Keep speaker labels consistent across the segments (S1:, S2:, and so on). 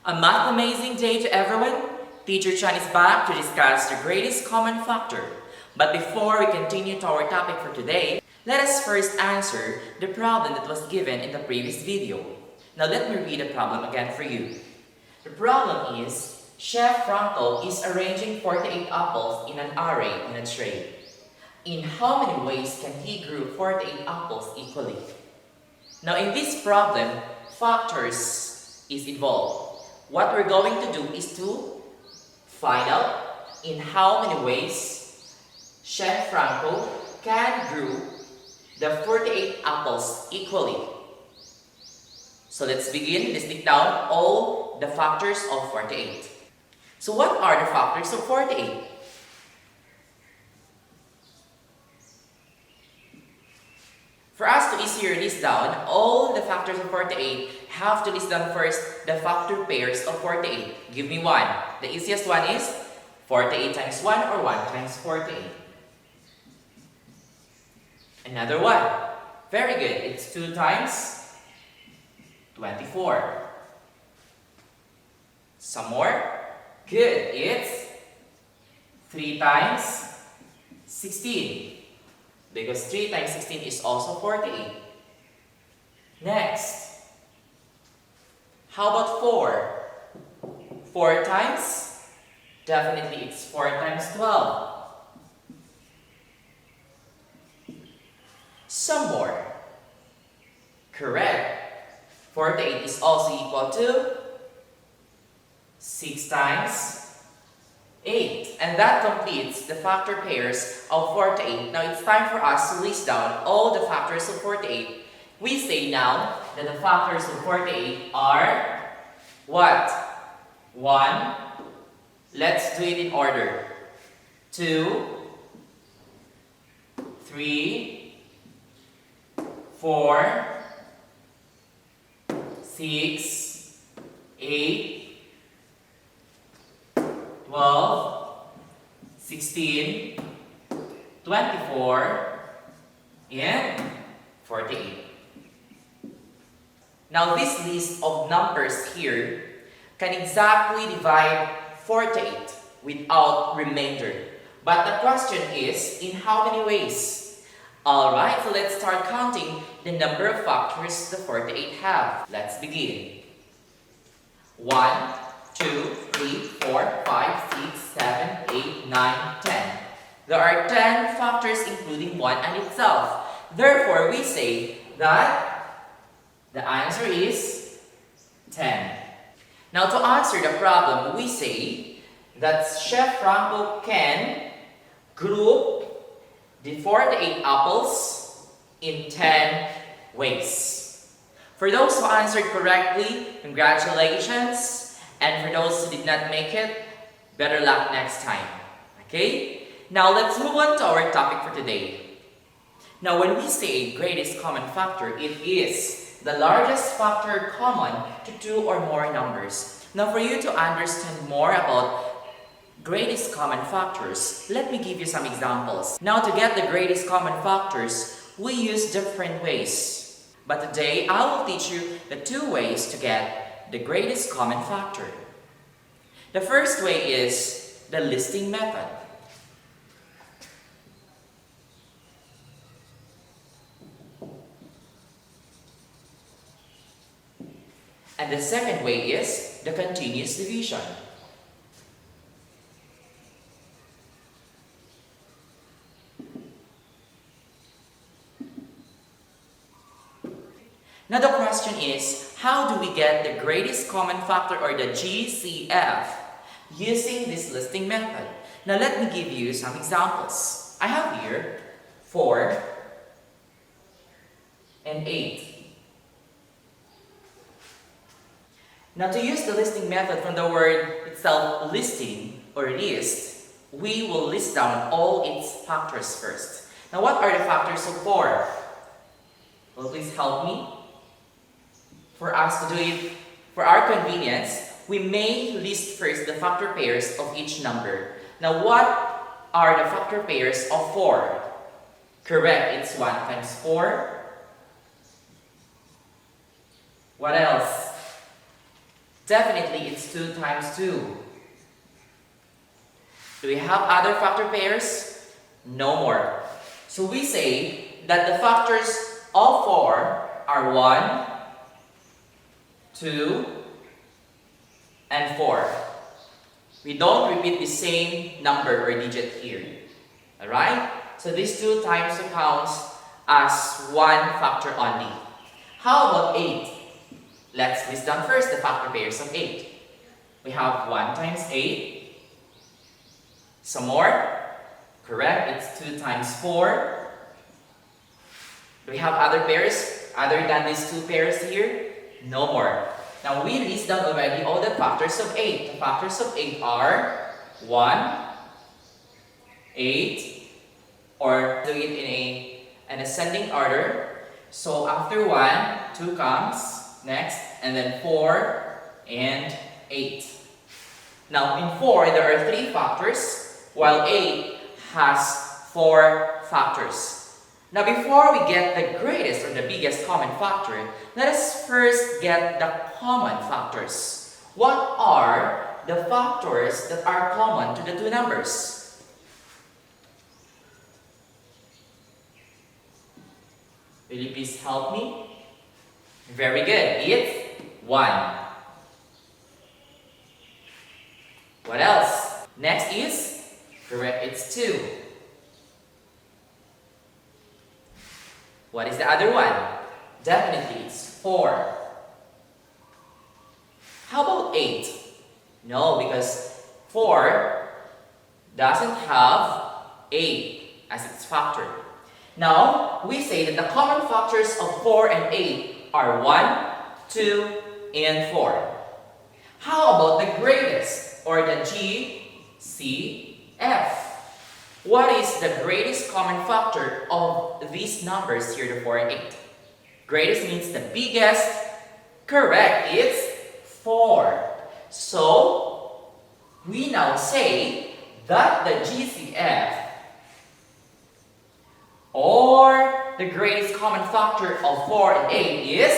S1: A math amazing day to everyone. Teacher Chan is back to discuss the greatest common factor. But before we continue to our topic for today, let us first answer the problem that was given in the previous video. Now let me read the problem again for you. The problem is, Chef Franco is arranging 48 apples in an array on a tray. In how many ways can he group 48 apples equally? Now in this problem, factors is involved. What we're going to do is to find out in how many ways Chef Franco can group the 48 apples equally. So let's begin. Let's take down all the factors of 48. So what are the factors of 48? For us to easier list down all the factors of 48, have to list down first the factor pairs of 48. Give me one. The easiest one is 48 times 1 or 1 times 48. Another one. Very good. It's 2 times 24. Some more. Good. It's 3 times 16. Because 3 times 16 is also 48. Next. How about 4? 4 times? Definitely it's 4 times 12. Some more. Correct. 48 is also equal to 6 times 8. And that completes the factor pairs of 48. Now it's time for us to list down all the factors of 48. We say now that the factors of 48 are what? 1. Let's do it in order. 2, 3, 4, 6, 8, 12, 16, 24, and 48. Now this list of numbers here can exactly divide 48 without remainder. But the question is, in how many ways? Alright, so let's start counting the number of factors the 48 have. Let's begin. 1, 2, 3, 4, 5, 6, 7, 8, 9, 10. There are 10 factors including 1 and itself. Therefore, we say that the answer is 10. Now to answer the problem, we say that Chef Franco can group the 48 apples in 10 ways. For those who answered correctly, congratulations. And for those who did not make it, better luck next time. Okay? Now let's move on to our topic for today. Now when we say greatest common factor, it is the largest factor common to 2 or more numbers. Now for you to understand more about greatest common factors, let me give you some examples. Now to get the greatest common factors, we use different ways. But today, I will teach you the 2 ways to get the greatest common factor. The first way is the listing method. And the second way is the continuous division. Now the question is, how do we get the greatest common factor or the GCF using this listing method? Now let me give you some examples. I have here 4 and 8. Now to use the listing method from the word itself, listing or list, we will list down all its factors first. Now what are the factors of 4? Well, please help me. For us to do it for our convenience, we may list first the factor pairs of each number. Now what are the factor pairs of 4? Correct, it's 1 times 4. What else? Definitely, it's 2 times 2. Do we have other factor pairs? No more. So we say that the factors of 4 are 1, 2, and 4. We don't repeat the same number or digit here. Alright? So this 2 times 2 counts as one factor only. How about 8? Let's list down first the factor pairs of 8. We have 1 times 8. Some more? Correct, it's 2 times 4. Do we have other pairs other than these 2 pairs here? No more. Now we list down already all the factors of 8. The factors of 8 are 1, 8, or do it in an ascending order. So after 1, 2 comes next, and then 4 and 8. Now in 4, there are 3 factors, while 8 has 4 factors. Now before we get the greatest or the biggest common factor, let us first get the common factors. What are the factors that are common to the 2 numbers? Will you please help me? Very good. It's 1. What else? Next is, correct, it's 2. What is the other one? Definitely it's 4. How about 8? No, because 4 doesn't have 8 as its factor. Now, we say that the common factors of 4 and 8 are 1, 2, and 4. How about the greatest, or the GCF? What is the greatest common factor of these numbers here, the 4 and 8? Greatest means the biggest. Correct, it's 4. So, we now say that the GCF, or the greatest common factor of 4 and 8 is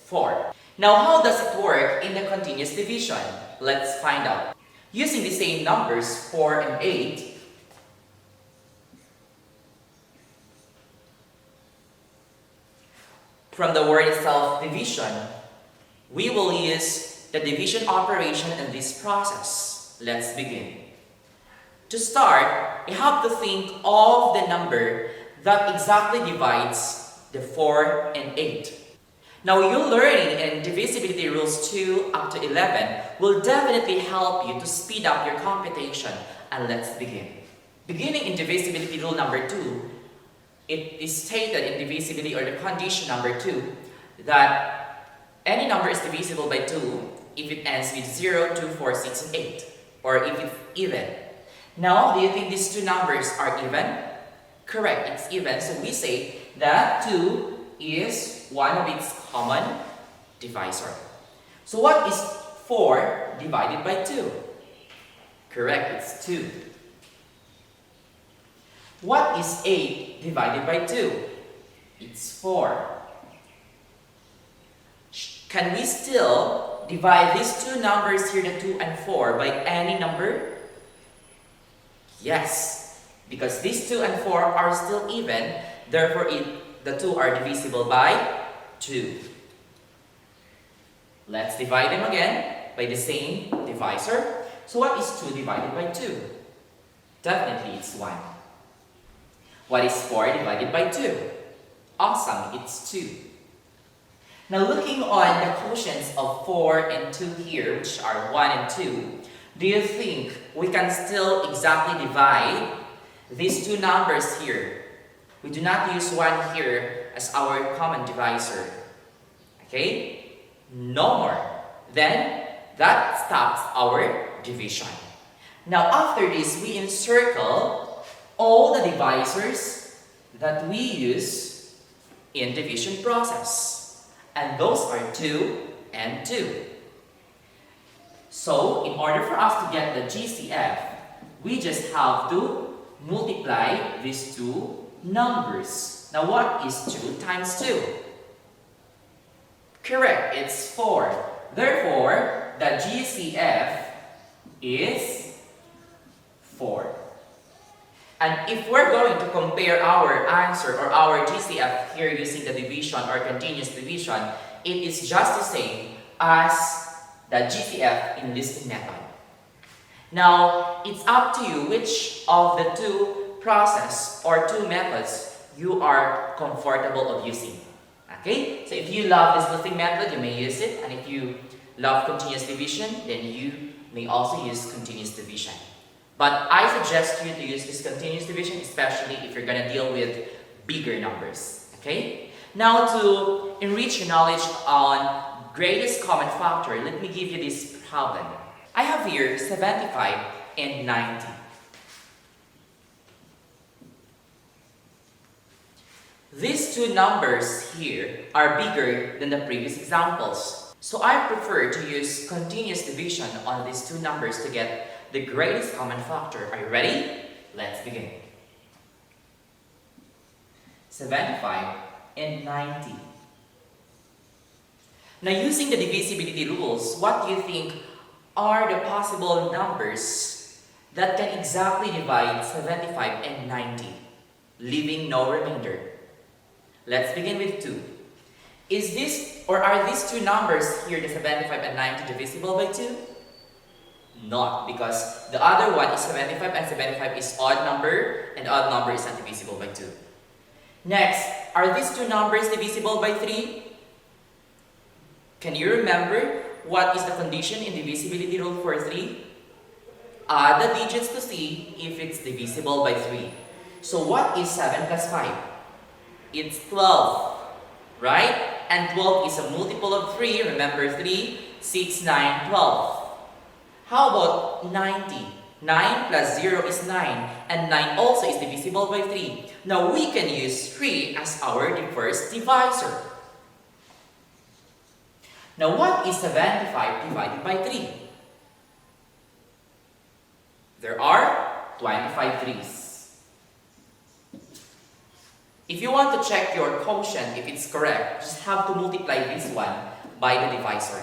S1: 4. Now, how does it work in the continuous division? Let's find out. Using the same numbers, 4 and 8, from the word itself, division, we will use the division operation in this process. Let's begin. To start, we have to think of the number that exactly divides the 4 and 8. Now, your learning in divisibility rules 2 up to 11 will definitely help you to speed up your computation. And let's begin. Beginning in divisibility rule number 2, it is stated in divisibility, or the condition number 2, that any number is divisible by 2 if it ends with 0, 2, 4, 6, and 8, or if it's even. Now, do you think these 2 numbers are even? Correct, it's even. So we say that 2 is one of its common divisor. So what is 4 divided by 2? Correct, it's 2. What is 8 divided by 2? It's 4. Can we still divide these 2 numbers here, the 2 and 4, by any number? Yes, because these 2 and 4 are still even, therefore the 2 are divisible by 2. Let's divide them again by the same divisor. So what is 2 divided by 2? Definitely it's 1. What is 4 divided by 2? Awesome, it's 2. Now looking on the quotients of 4 and 2 here, which are 1 and 2, do you think we can still exactly divide these 2 numbers here? We do not use 1 here as our common divisor. Okay? No more. Then, that stops our division. Now after this, we encircle all the divisors that we use in division process. And those are 2 and 2. So, in order for us to get the GCF, we just have to multiply these 2 numbers. Now what is 2 times 2? Correct, it's 4. Therefore, the GCF is 4. And if we're going to compare our answer or our GCF here using the division or continuous division, it is just the same as the GCF in listing method. Now, it's up to you which of the two process or two methods you are comfortable of using. Okay? So if you love this listing method, you may use it. And if you love continuous division, then you may also use continuous division. But I suggest you to use this continuous division, especially if you're going to deal with bigger numbers. Okay? Now, to enrich your knowledge on greatest common factor, let me give you this problem. I have here 75 and 90. These two numbers here are bigger than the previous examples. So I prefer to use continuous division on these two numbers to get the greatest common factor. Are you ready? Let's begin. 75 and 90. Now, using the divisibility rules, what do you think are the possible numbers that can exactly divide 75 and 90, leaving no remainder? Let's begin with 2. Is this or are these two numbers here, the 75 and 90, divisible by 2? Not, because the other one is 75 and 75 is odd number and odd number is not divisible by 2. Next, are these two numbers divisible by 3? Can you remember what is the condition in divisibility rule for 3? Add the digits to see if it's divisible by 3. So what is 7 plus 5? It's 12, right? And 12 is a multiple of 3. Remember 3, 6, 9, 12. How about 90? 9 plus 0 is 9, and 9 also is divisible by 3. Now we can use 3 as our first divisor. Now what is 75 divided by 3? There are 25 threes. If you want to check your quotient, if it's correct, just have to multiply this one by the divisor.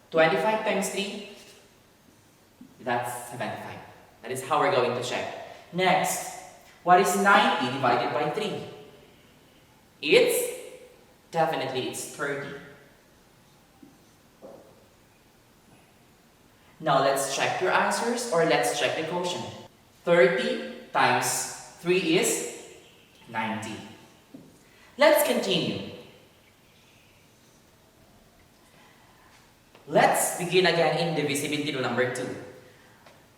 S1: 25 times 3, that's 75. That is how we're going to check. Next, what is 90 divided by 3? It's 30. Now let's check your answers, or let's check the quotient. 30 times 3 is 90. Let's continue. Let's begin again in divisibility rule number 2.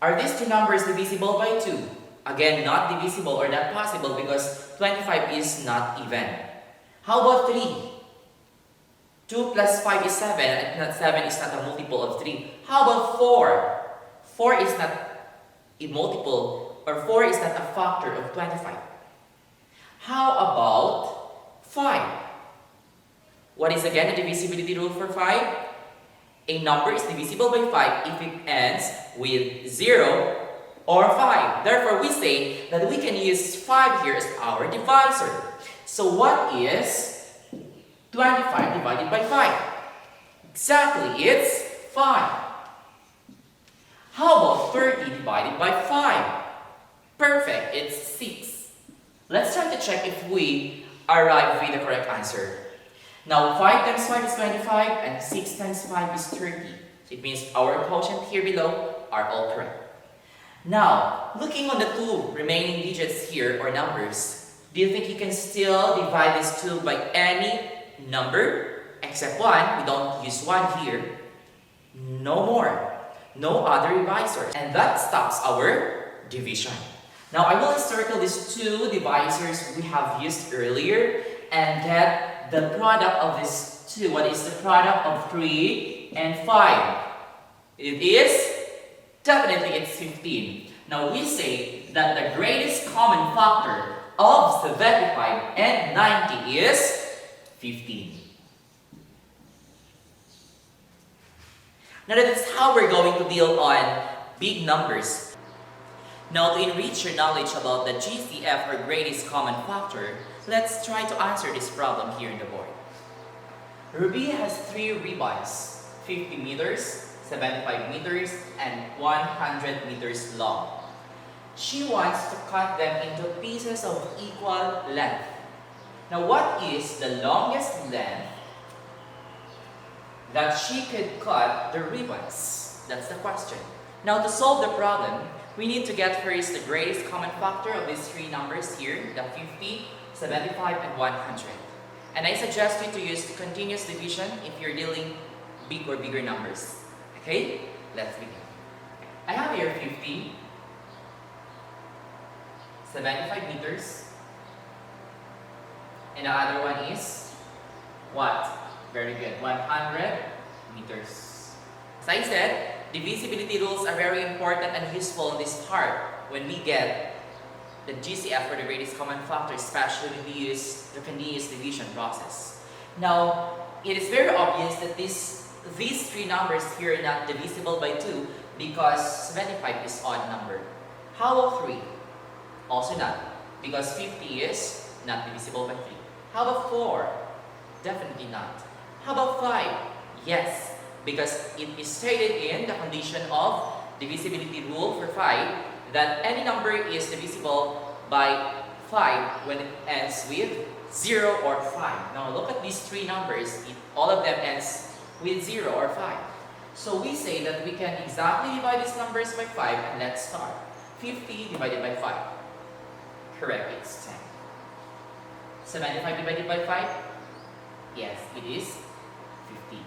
S1: Are these two numbers divisible by 2? Again, not divisible or not possible because 25 is not even. How about 3? 2 plus 5 is 7, and 7 is not a multiple of 3. How about 4? 4 is not a multiple, or 4 is not a factor of 25. How about 5? What is again the divisibility rule for 5? A number is divisible by 5 if it ends with 0 or 5. Therefore, we say that we can use 5 here as our divisor. So what is 25 divided by 5? Exactly, it's 5. How about 30 divided by 5? Perfect, it's 6. Let's try to check if we arrive with the correct answer. Now, 5 times 5 is 25 and 6 times 5 is 30. So it means our quotient here below are all correct. Now, looking on the two remaining digits here or numbers, do you think you can still divide these two by any number except 1? We don't use 1 here. No more. No other divisor. And that stops our division. Now, I will circle these two divisors we have used earlier and get the product of these two. What is the product of 3 and 5? It is, definitely it's 15. Now we say that the greatest common factor of 75 and 90 is 15. Now that is how we're going to deal on big numbers. Now to enrich your knowledge about the GCF or greatest common factor, let's try to answer this problem here in the board. Ruby has 3 ribbons, 50 meters, 75 meters, and 100 meters long. She wants to cut them into pieces of equal length. Now, what is the longest length that she could cut the ribbons? That's the question. Now, to solve the problem, we need to get first the greatest common factor of these three numbers here, the 50, 75, and 100. And I suggest you to use continuous division if you're dealing big or bigger numbers. Okay? Let's begin. I have here 50, 75 meters, and the other one is what? Very good, 100 meters. As I said, divisibility rules are very important and useful in this part when we get the GCF for the greatest common factor, especially when we use the continuous division process. Now, it is very obvious that these three numbers here are not divisible by 2 because 75 is odd number. How about 3? Also not, because 50 is not divisible by 3. How about 4? Definitely not. How about 5? Yes, because it is stated in the condition of divisibility rule for 5 that any number is divisible by 5 when it ends with 0 or 5. Now look at these three numbers. All of them ends with 0 or 5. So we say that we can exactly divide these numbers by 5, and let's start. 50 divided by 5. Correct, it's 10. 75 divided by 5? Yes, it is 50.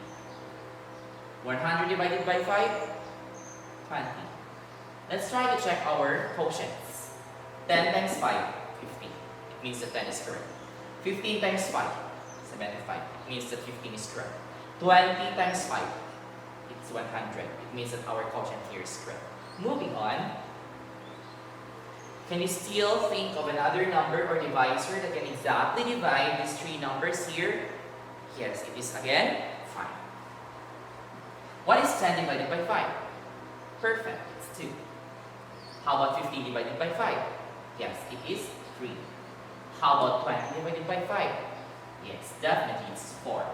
S1: 100 divided by 5? 20. Let's try to check our quotients. 10 times 5, 50. It means that 10 is correct. 15 times 5, 75. It means that 15 is correct. 20 times 5, it's 100. It means that our quotient here is correct. Moving on, can you still think of another number or divisor that can exactly divide these three numbers here? Yes, it is again 5. What is 10 divided by 5? Perfect, it's 2. How about 15 divided by 5? Yes, it is 3. How about 20 divided by 5? Yes, definitely it's 4.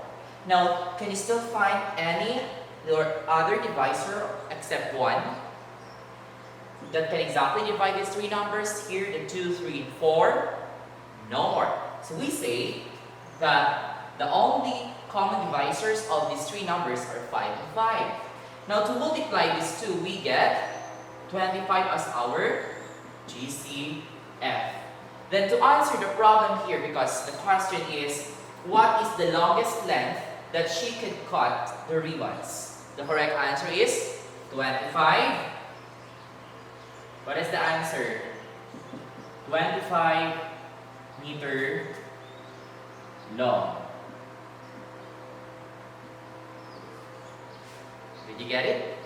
S1: Now, can you still find any or other divisor except one that can exactly divide these three numbers here, the 2, 3, and 4? No more. So we say that the only common divisors of these three numbers are 5 and 5. Now to multiply these two, we get 25 as our GCF. Then to answer the problem here, because the question is, what is the longest length that she could cut the ribbons? The correct answer is 25. What is the answer? 25 meter long. Did you get it?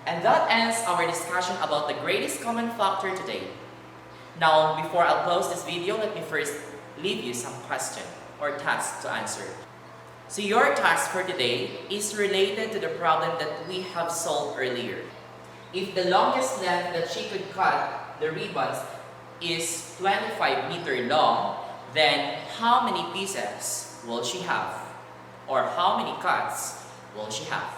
S1: And that ends our discussion about the greatest common factor today. Now, before I'll close this video, let me first leave you some question or task to answer. So your task for today is related to the problem that we have solved earlier. If the longest length that she could cut the ribbons is 25 meter long, then how many pieces will she have? Or how many cuts will she have?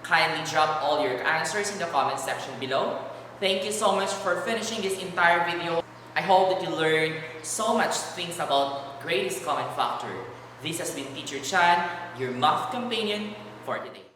S1: Kindly drop all your answers in the comment section below. Thank you so much for finishing this entire video. I hope that you learned so much things about greatest common factor. This has been Teacher Chan, your math companion for today.